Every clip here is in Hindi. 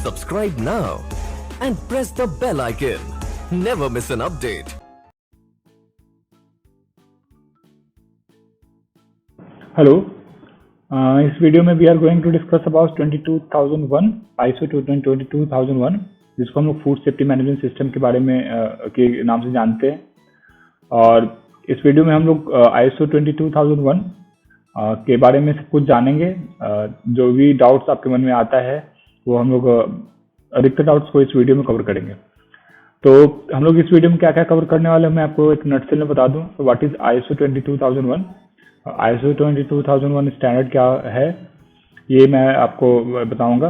Subscribe now and press the bell icon. Never miss an update. Hello, इस वीडियो में we are going to discuss about 22001 ISO 22001 जिसको हम लोग फूड सेफ्टी मैनेजमेंट सिस्टम के बारे में के नाम से जानते हैं। और इस वीडियो में हम लोग ISO 22001 के बारे में सब कुछ जानेंगे। जो भी डाउट्स आपके मन में आता है वो हम लोग अधिकतर डाउट्स को इस वीडियो में कवर करेंगे। तो हम लोग इस वीडियो में क्या क्या कवर करने वाले हैं मैं आपको एक नटसेल में बता दूं। तो what is ISO 22001? ISO 22001 standard क्या है ये मैं आपको बताऊंगा।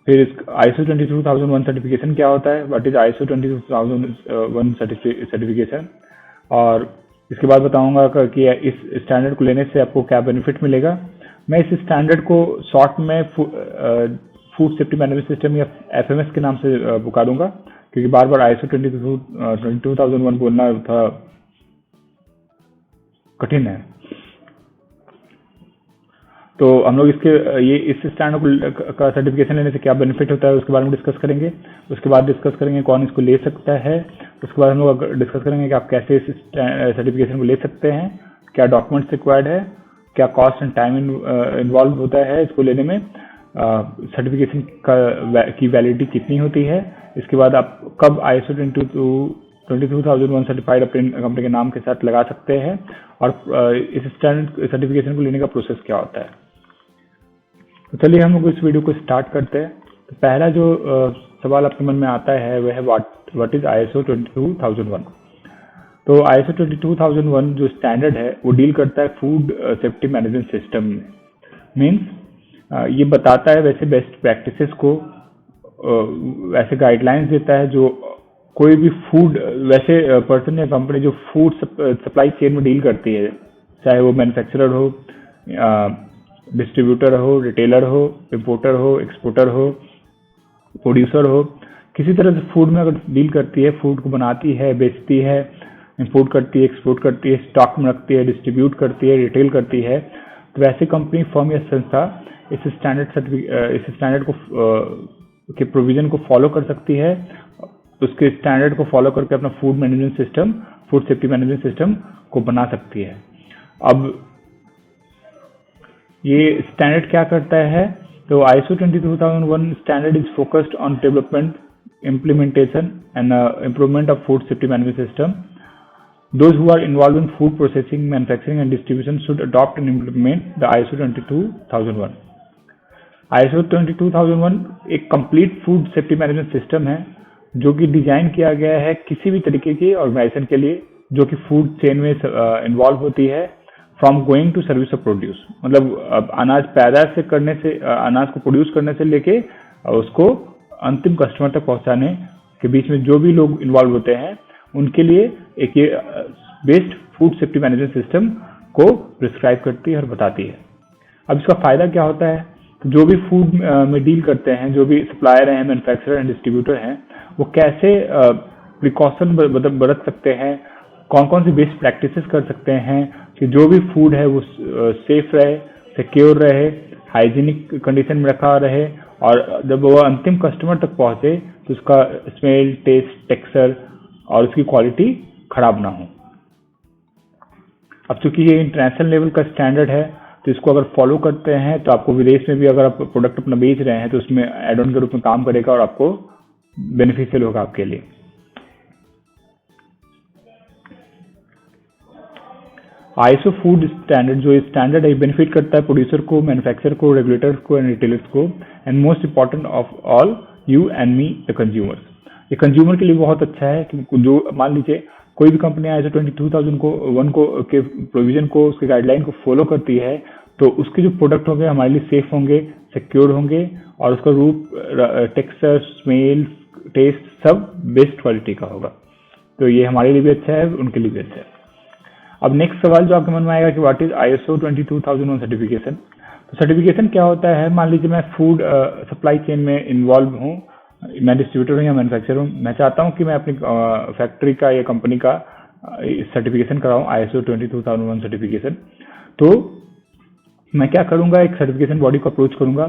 फिर इस ISO 22001 सर्टिफिकेशन क्या होता है, व्हाट इज ISO 22001 सर्टिफिकेशन, और इसके बाद बताऊंगा कि इस स्टैंडर्ड को लेने से आपको क्या बेनिफिट मिलेगा। मैं इस स्टैंडर्ड को शॉर्ट में फूड सेफ्टी मैनेजमेंट सिस्टम या FMS के नाम से पुकारूंगा, क्योंकि बार बार ISO 22001 बोलना थोड़ा कठिन है। तो हम लोग इस स्टैंडर्ड का सर्टिफिकेशन लेने से क्या बेनिफिट होता है उसके बारे में डिस्कस करेंगे। उसके बाद डिस्कस करेंगे कौन इसको ले सकता है। उसके बाद हम लोग डिस्कस करेंगे कि आप कैसे इस सर्टिफिकेशन को ले सकते हैं, क्या डॉक्यूमेंट्स रिक्वायर्ड है, क्या कॉस्ट एंड टाइम इन्वॉल्व होता है इसको लेने में, सर्टिफिकेशन की वैलिडिटी कितनी होती है, इसके बाद आप कब ISO 22001 सर्टिफाइड अपनी कंपनी के नाम के साथ लगा सकते हैं, और इस स्टैंडर्ड सर्टिफिकेशन को लेने का प्रोसेस क्या होता है। तो चलिए हम लोग इस वीडियो को स्टार्ट करते हैं। तो पहला जो सवाल आपके मन में आता है वह है व्हाट इज ISO 22001। तो ISO 22001 जो स्टैंडर्ड है वो डील करता है फूड सेफ्टी मैनेजमेंट सिस्टम में। मीन्स ये बताता है वैसे बेस्ट प्रैक्टिसेस को, वैसे गाइडलाइंस देता है जो कोई भी फूड वैसे पर्सन या कंपनी जो फूड सप्लाई चेन में डील करती है, चाहे वो मैन्युफैक्चरर हो, डिस्ट्रीब्यूटर हो, रिटेलर हो, इंपोर्टर हो, एक्सपोर्टर हो, प्रोड्यूसर हो, किसी तरह से फूड में अगर डील करती है, फूड को बनाती है, बेचती है, इंपोर्ट करती है, एक्सपोर्ट करती है, स्टॉक में रखती है, डिस्ट्रीब्यूट करती है, रिटेल करती है, तो वैसे कंपनी, फर्म या संस्था इस स्टैंडर्ड के प्रोविजन को फॉलो कर सकती है। उसके स्टैंडर्ड को फॉलो करके अपना food management system, food safety management system को बना सकती है। अब ये स्टैंडर्ड क्या करता है? तो ISO 22001 standard is focused on development, implementation and improvement of food safety management system. Those who are involved in food processing, manufacturing and distribution should adopt and implement the ISO 22001. ISO 22001 एक complete food safety management system है जो कि डिजाइन किया गया है किसी भी तरीके की ऑर्गेनाइजेशन के लिए जो कि फूड चेन में इन्वॉल्व होती है, from going to service of produce. मतलब अनाज पैदा से करने से, अनाज को प्रोड्यूस करने से लेके उसको अंतिम कस्टमर तक पहुंचाने के बीच में जो भी लोग इन्वॉल्व होते हैं उनके लिए एक ये best food safety management system को प्रिस्क्राइब करती है और बताती है। अब इसका फायदा क्या होता है? तो जो भी फूड में डील करते हैं, जो भी सप्लायर हैं, मैन्युफैक्चरर एंड डिस्ट्रीब्यूटर हैं, वो कैसे प्रिकॉशन बरत सकते हैं, कौन कौन सी बेस्ट प्रैक्टिसेस कर सकते हैं कि जो भी फूड है वो सेफ रहे, सिक्योर रहे, हाइजीनिक कंडीशन में रखा रहे, और जब वो अंतिम कस्टमर तक पहुंचे तो उसका स्मेल, टेस्ट, टेक्सचर और उसकी क्वालिटी खराब ना हो। अब चूंकि ये इंटरनेशनल लेवल का स्टैंडर्ड है तो इसको अगर फॉलो करते हैं तो आपको विदेश में भी अगर आप प्रोडक्ट अपना बेच रहे हैं तो उसमें एड ऑन के रूप में काम करेगा और आपको बेनिफिशियल होगा आपके लिए। ISO फूड स्टैंडर्ड जो स्टैंडर्ड है बेनिफिट करता है प्रोड्यूसर को, मैन्युफैक्चरर को, रेगुलेटर्स को एंड रिटेलर्स को, and most important of all you and me the consumers. ये कंज्यूमर के लिए बहुत अच्छा है कि जो मान लीजिए कोई भी कंपनी ISO 22001 को के प्रोविजन को, उसके गाइडलाइन को फॉलो करती है तो उसके जो प्रोडक्ट होंगे हमारे लिए सेफ होंगे, सिक्योर होंगे, और उसका रूप, टेक्सचर, स्मेल, टेस्ट सब बेस्ट क्वालिटी का होगा। तो ये हमारे लिए भी अच्छा है, उनके लिए भी अच्छा है। अब नेक्स्ट सवाल जो आपके मन में आएगा कि व्हाट इज ISO 22001 सर्टिफिकेशन। तो सर्टिफिकेशन क्या होता है? मान लीजिए मैं फूड सप्लाई चेन में इन्वॉल्व हूँ, मैं डिस्ट्रीब्यूटर हूँ या मैन्युफैक्चरर हूँ, मैं चाहता हूँ कि मैं अपनी फैक्ट्री का या कंपनी का सर्टिफिकेशन कराऊँ ISO 22001 सर्टिफिकेशन। तो मैं क्या करूँगा, एक सर्टिफिकेशन बॉडी को अप्रोच करूँगा,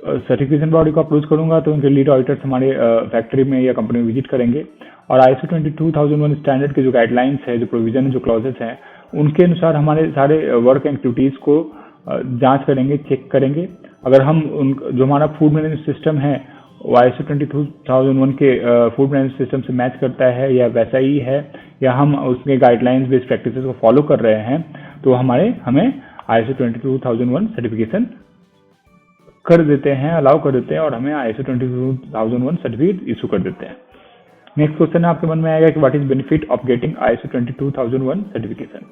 सर्टिफिकेशन बॉडी को अप्रोच करूंगा तो उनके लीड ऑडिटर्स हमारे फैक्ट्री में या कंपनी में विजिट करेंगे और ISO 22001 स्टैंडर्ड के जो गाइडलाइंस है, जो प्रोविजन है, जो क्लॉजेस हैं, उनके अनुसार हमारे सारे वर्क एक्टिविटीज को जांच करेंगे, चेक करेंगे। अगर हम जो हमारा फूड मैनेजमेंट सिस्टम है वो ISO 22001 के फूड मैनेजमेंट सिस्टम से मैच करता है या वैसा ही है, या हम उसके गाइडलाइंस बेस्ड प्रैक्टिसेस को फॉलो कर रहे हैं, तो हमें ISO 22001 सर्टिफिकेशन कर देते हैं, अलाउ कर देते हैं और हमें ISO 22001 सर्टिफिकेट इशू कर देते हैं। नेक्स्ट क्वेश्चन आपके मन में आएगा कि what is benefit of getting ISO 22001 certification.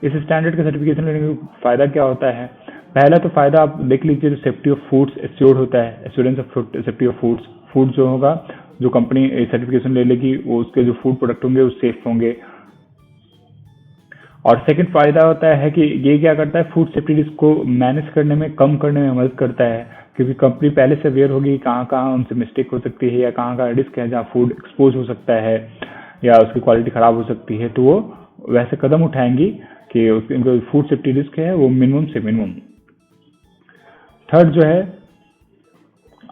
इस स्टैंडर्ड का सर्टिफिकेशन लेने का फायदा क्या होता है? पहला तो फायदा आप देख लीजिए, जो सेफ्टी ऑफ फूड्स एश्योर्ड होता है, assurance of safety of food जो होगा, जो कंपनी सर्टिफिकेशन ले लेगी वो उसके जो फूड प्रोडक्ट होंगे वो सेफ होंगे। और सेकंड फायदा होता है कि ये क्या करता है, फूड सेफ्टी रिस्क को मैनेज करने में, कम करने में मदद करता है, क्योंकि कंपनी पहले से अवेयर होगी कहाँ कहाँ उनसे मिस्टेक हो सकती है या कहाँ कहाँ रिस्क है जहाँ फूड एक्सपोज हो सकता है या उसकी क्वालिटी खराब हो सकती है, तो वो वैसे कदम उठाएंगी कि उनका फूड सेफ्टी रिस्क है वो मिनिमम से मिनिमम। थर्ड जो है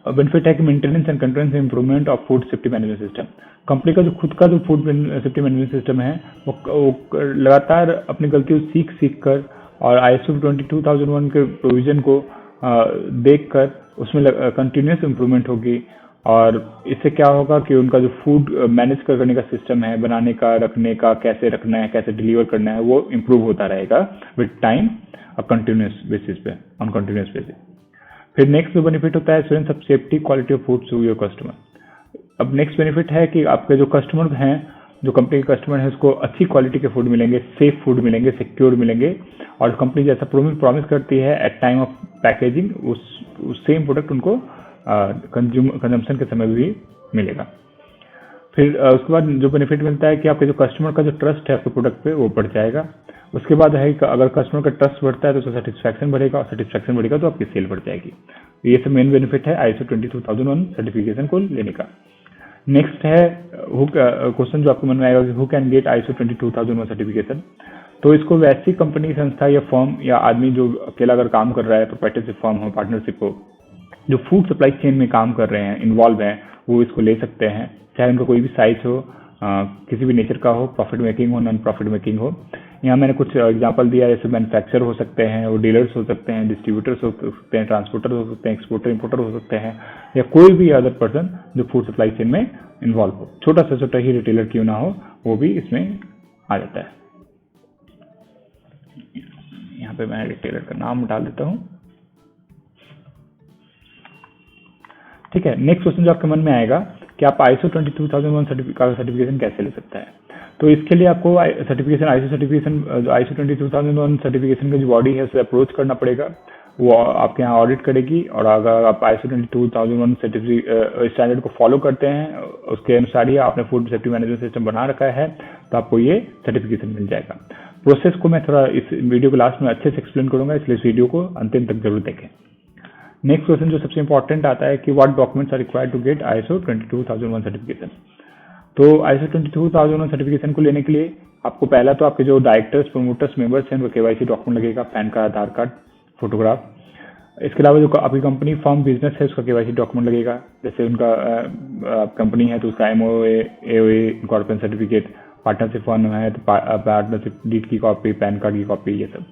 बेनिफिट है कि maintenance and control improvement of food safety management system. Company का जो खुद का जो फूड सेफ्टी मैनेजमेंट सिस्टम है वो लगातार अपनी गलतियों सीख कर और ISO 22001 के प्रोविजन को देखकर उसमें कंटिन्यूस इम्प्रूवमेंट होगी। और इससे क्या होगा कि उनका जो फूड मैनेज करने का सिस्टम है, बनाने का, रखने का, कैसे रखना है, कैसे डिलीवर करना है, वो इम्प्रूव होता रहेगा विद टाइम और कंटिन्यूस बेसिस पे, ऑन कंटिन्यूस बेसिस। फिर नेक्स्ट जो बेनिफिट होता है assurance of safety quality of food to your customer. अब नेक्स्ट बेनिफिट है कि आपके जो कस्टमर हैं, जो कंपनी के कस्टमर है, उसको अच्छी क्वालिटी के फूड मिलेंगे, सेफ फूड मिलेंगे, सिक्योर मिलेंगे, और कंपनी जैसा प्रॉमिस करती है एट टाइम ऑफ पैकेजिंग, उस सेम प्रोडक्ट उनको कंजम्पशन के समय भी मिलेगा। फिर उसके बाद जो बेनिफिट मिलता है कि आपके जो कस्टमर का जो ट्रस्ट है आपके प्रोडक्ट पे वो बढ़ जाएगा। उसके बाद है कि अगर कस्टमर का ट्रस्ट बढ़ता है तो उसका सेटिस्फैक्शन बढ़ेगा, और सेटिस्फैक्शन बढ़ेगा तो आपकी सेल बढ़ जाएगी। ये सब मेन बेनिफिट है ISO 22001 सर्टिफिकेशन को लेने का। नेक्स्ट है क्वेश्चन जो आपके मन में आएगा कि who can get ISO 22001 certification. तो इसको वैसी कंपनी, संस्था या फर्म या आदमी जो अकेला अगर काम कर रहा है, प्रोप्राइटरशिप फर्म हो, पार्टनरशिप हो, जो फूड सप्लाई चेन में काम कर रहे हैं, इन्वॉल्व हैं, वो इसको ले सकते हैं, चाहे उनका कोई भी साइज हो, किसी भी नेचर का हो, प्रॉफिट मेकिंग हो, नॉन प्रॉफिट मेकिंग हो। यहाँ मैंने कुछ एग्जांपल दिया, जैसे मैन्युफैक्चरर हो सकते हैं, वो डीलर्स हो सकते हैं, डिस्ट्रीब्यूटर्स हो सकते हैं, ट्रांसपोर्टर हो सकते हैं, एक्सपोर्टर इंपोर्टर हो सकते हैं, या कोई भी अदर पर्सन जो फूड सप्लाई चेन में इन्वॉल्व हो। छोटा से छोटा ही रिटेलर क्यों ना हो, वो भी इसमें आ जाता है। यहाँ पे मैं रिटेलर का नाम डाल देता हूँ, ठीक है। नेक्स्ट क्वेश्चन जो आपके मन में आएगा कि आप ISO 22001 सर्टिफिकेशन कैसे ले सकता है। तो इसके लिए आपको सर्टिफिकेशन ISO 22001 सर्टिफिकेशन की जो बॉडी है उसे अप्रोच करना पड़ेगा। वो आपके यहाँ ऑडिट करेगी, और अगर आप ISO 22001 स्टैंडर्ड को फॉलो करते हैं, उसके अनुसार ही आपने फूड सेफ्टी मैनेजमेंट सिस्टम बना रखा है, तो आपको ये सर्टिफिकेशन मिल जाएगा। प्रोसेस को मैं थोड़ा इस वीडियो के लास्ट में अच्छे से एक्सप्लेन करूंगा, इसलिए इस वीडियो को अंतिम तक जरूर देखें। नेक्स्ट क्वेश्चन जो सबसे इंपॉर्टेंट आता है कि what documents are required to get ISO 22001 certification. तो ISO 22001 सर्टिफिकेशन को लेने के लिए आपको पहला तो आपके जो डायरेक्टर्स, प्रोमोटर्स, मेंबर्स हैं, उनका KYC डॉक्यूमेंट लगेगा, पैन कार्ड, आधार कार्ड, फोटोग्राफ। इसके अलावा जो आपकी कंपनी, फर्म, बिजनेस है, उसका KYC डॉक्यूमेंट लगेगा, जैसे उनका कंपनी है तो उसका MOA, AOA, incorporation certificate, partnership firm है तो पार्टनरशिप डीड की कॉपी, पैन कार्ड की कॉपी, ये सब।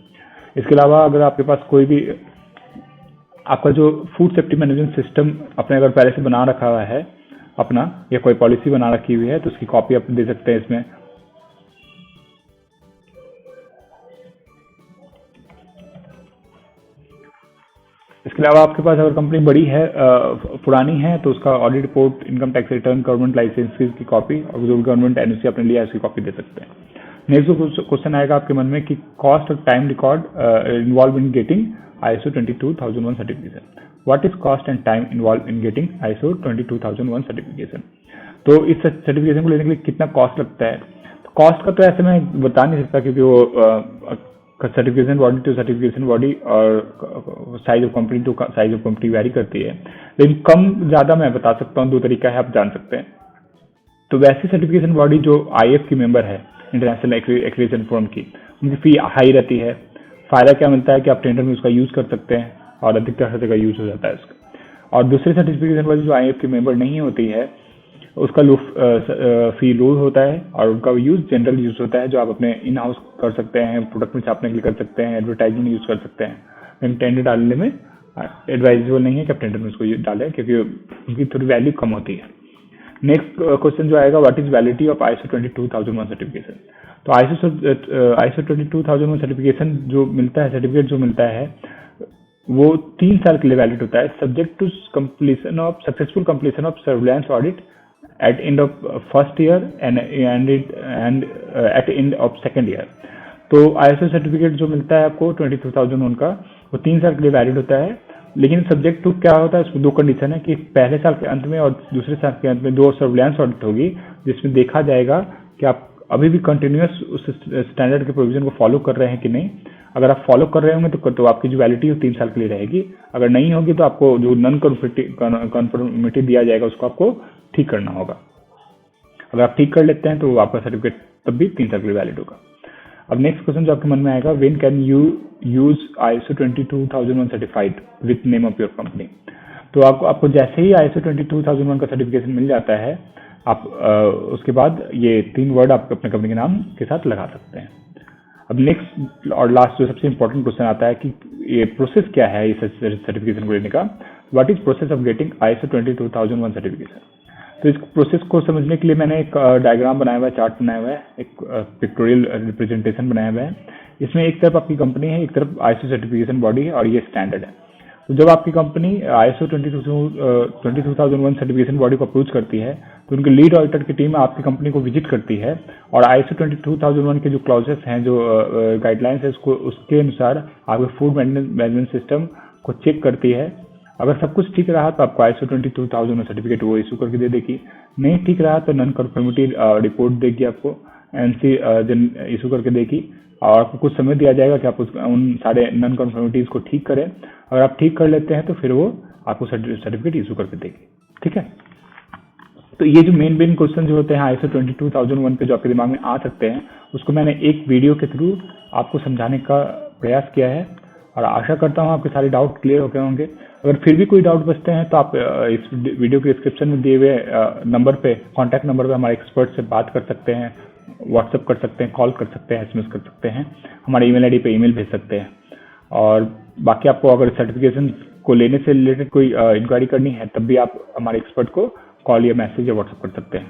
इसके अलावा अगर आपके पास कोई भी आपका जो फूड सेफ्टी मैनेजमेंट सिस्टम अपने अगर पहले से बना रखा हुआ है अपना, या कोई पॉलिसी बना रखी हुई है, तो उसकी कॉपी आप दे सकते हैं इसमें। इसके अलावा आपके पास अगर कंपनी बड़ी है, पुरानी है, तो उसका audit report, income tax return, government licences की कॉपी, और जो गवर्नमेंट NOC आपने लिया है उसकी कॉपी दे सकते हैं। नेक्स्ट क्वेश्चन आएगा आपके मन में कि कॉस्ट और time record involve in getting ISO 22001 certification. What is cost and time involve in getting ISO 22001 certification. तो इस सर्टिफिकेशन को लेने के लिए कितना कॉस्ट लगता है? तो कॉस्ट का तो ऐसे मैं बता नहीं सकता, क्योंकि वो certification body to certification body और size of company to size of company vary करती है, लेकिन कम ज्यादा मैं बता सकता हूँ। दो तरीका है, आप जान सकते हैं। तो वैसी सर्टिफिकेशन बॉडी जो IF की मेंबर है, इंटरनेशनल एक्रेडिटेशन फोरम की, उनकी फी हाई रहती है। फायदा क्या मिलता है कि आप टेंडर में उसका यूज कर सकते हैं और अधिकतर हर जगह यूज हो जाता है उसका। और दूसरे सर्टिफिकेशन वाली जो IAF की मेंबर नहीं होती है उसका फी लो होता है और उनका यूज जनरल यूज होता है, जो आप अपने इन हाउस कर सकते हैं, प्रोडक्ट में छापने के लिए कर सकते हैं, एडवर्टाइजमेंट यूज कर सकते हैं। लेकिन टेंडर डालने में एडवाइजेबल नहीं है कि आप टेंडर में उसको डालें, क्योंकि उनकी थोड़ी वैल्यू कम होती है। नेक्स्ट क्वेश्चन जो आएगा, what is validity of ISO 22001 certification. तो ISO 22001 सर्टिफिकेशन जो मिलता है, सर्टिफिकेट जो मिलता है वो 3 साल के लिए वैलिड होता है, subject to successful completion of surveillance audit at end of first year and at end of second year। तो ISO सर्टिफिकेट जो मिलता है आपको 22001 का, वो 3 साल के लिए वैलिड होता है, लेकिन सब्जेक्ट टू क्या होता है, उसमें 2 कंडीशन है कि पहले साल के अंत में और दूसरे साल के अंत में 2 सर्विलांस ऑडिट होगी, जिसमें देखा जाएगा कि आप अभी भी कंटिन्यूअस उस स्टैंडर्ड के प्रोविजन को फॉलो कर रहे हैं कि नहीं। अगर आप फॉलो कर रहे होंगे तो आपकी जो वैलिडिटी है 3 साल के लिए रहेगी। अगर नहीं होगी तो आपको जो नॉन कन्फर्मिटी दिया जाएगा उसको आपको ठीक करना होगा। अगर आप ठीक कर लेते हैं तो आपका सर्टिफिकेट तब भी 3 साल के लिए वैलिड होगा। अब नेक्स्ट क्वेश्चन जो आपके मन में आएगा, when can you use ISO 22001 certified with name of your company. तो आपको जैसे ही ISO 22001 का सर्टिफिकेशन मिल जाता है, आप उसके बाद ये 3 वर्ड आप अपने कंपनी के नाम के साथ लगा सकते हैं। अब नेक्स्ट और लास्ट जो सबसे इंपॉर्टेंट क्वेश्चन आता है कि ये प्रोसेस क्या है इस सर्टिफिकेशन को लेने का। What is process of getting ISO 22001 certification. तो इस प्रोसेस को समझने के लिए मैंने एक डायग्राम बनाया हुआ है, चार्ट बनाया हुआ है, एक पिक्टोरियल रिप्रेजेंटेशन बनाया हुआ है। इसमें एक तरफ आपकी कंपनी है, एक तरफ ISO सर्टिफिकेशन बॉडी है और ये स्टैंडर्ड है। तो जब आपकी कंपनी ISO 22001 सर्टिफिकेशन बॉडी को अप्रोच करती है तो उनकी लीड ऑडिटर की टीम आपकी कंपनी को विजिट करती है और ISO 22001 के जो क्लॉजेस हैं, जो गाइडलाइंस है, उसके अनुसार आपके फूड मैनेजमेंट सिस्टम को चेक करती है। अगर सब कुछ ठीक रहा तो आपको ISO 22001 सर्टिफिकेट वो इशू करके दे देगी। नहीं ठीक रहा तो नॉन कन्फर्मिटी रिपोर्ट देगी, आपको NC इशू करके देगी और आपको कुछ समय दिया जाएगा कि आप उन सारे नॉन कन्फर्मिटीज को ठीक करें। अगर आप ठीक कर लेते हैं तो फिर वो आपको सर्टिफिकेट इशू करके देगी। ठीक है, तो ये जो मेन क्वेश्चन जो होते हैं ISO 22001 पे जो आपके दिमाग में आ सकते हैं, उसको मैंने एक वीडियो के थ्रू आपको समझाने का प्रयास किया है और आशा करता हूँ आपके सारे डाउट क्लियर हो गए होंगे। अगर फिर भी कोई डाउट बचते हैं तो आप इस वीडियो के डिस्क्रिप्शन में दिए हुए नंबर पे, कॉन्टैक्ट नंबर पे हमारे एक्सपर्ट से बात कर सकते हैं, व्हाट्सएप कर सकते हैं, कॉल कर सकते हैं, SMS कर सकते हैं, हमारे ईमेल आईडी पे ईमेल भेज सकते हैं। और बाकी आपको अगर सर्टिफिकेशन को लेने से रिलेटेड कोई इंक्वायरी करनी है तब भी आप हमारे एक्सपर्ट को कॉल या मैसेज या व्हाट्सएप कर सकते हैं।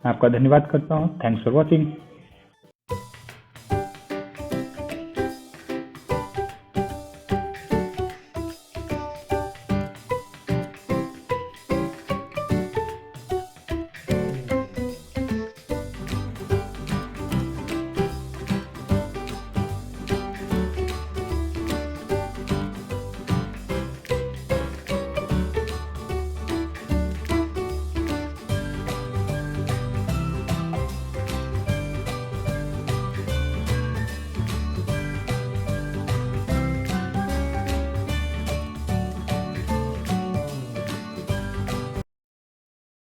मैं आपका धन्यवाद करता हूँ। Thanks for watching.